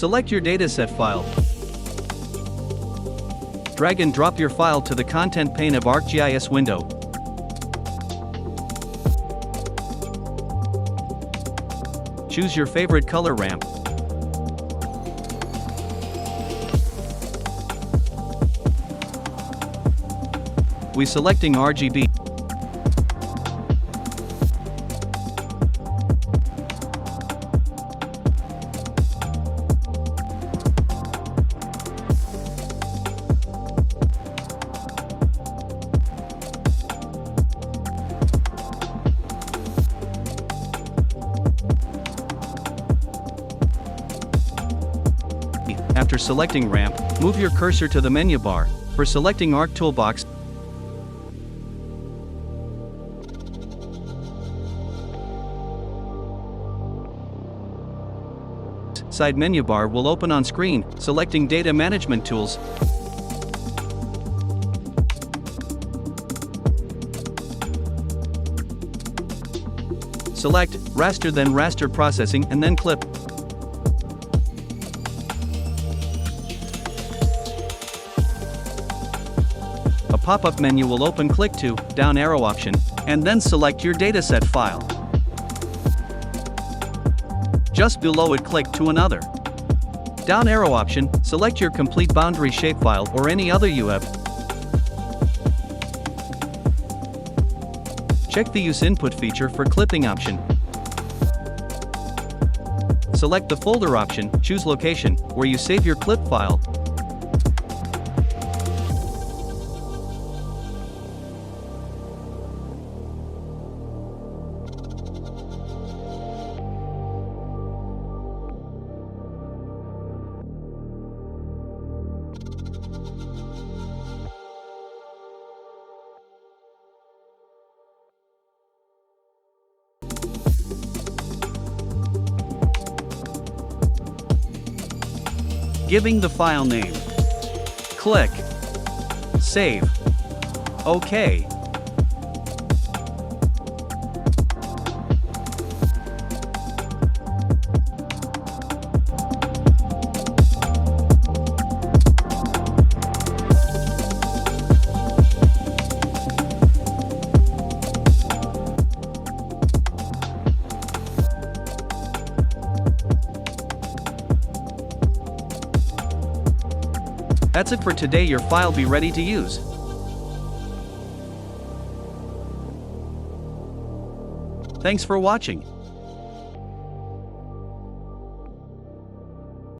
Select your dataset file. Drag and drop your file to the content pane of ArcGIS window. Choose your favorite color ramp. We selecting RGB. After selecting ramp, move your cursor to the menu bar. For selecting Arc Toolbox, side menu bar will open on screen. Selecting Data Management Tools, select Raster, then Raster Processing, and then Clip. A pop-up menu will open. Click to down arrow option, and then select your dataset file. Just below it, click to another. Down arrow option, select your complete boundary shapefile or any other you have. Check the Use Input feature for clipping option. Select the folder option, choose location, where you save your clip file. Giving the file name. Click Save. OK. That's it for today. Your file be ready to use. Thanks for watching.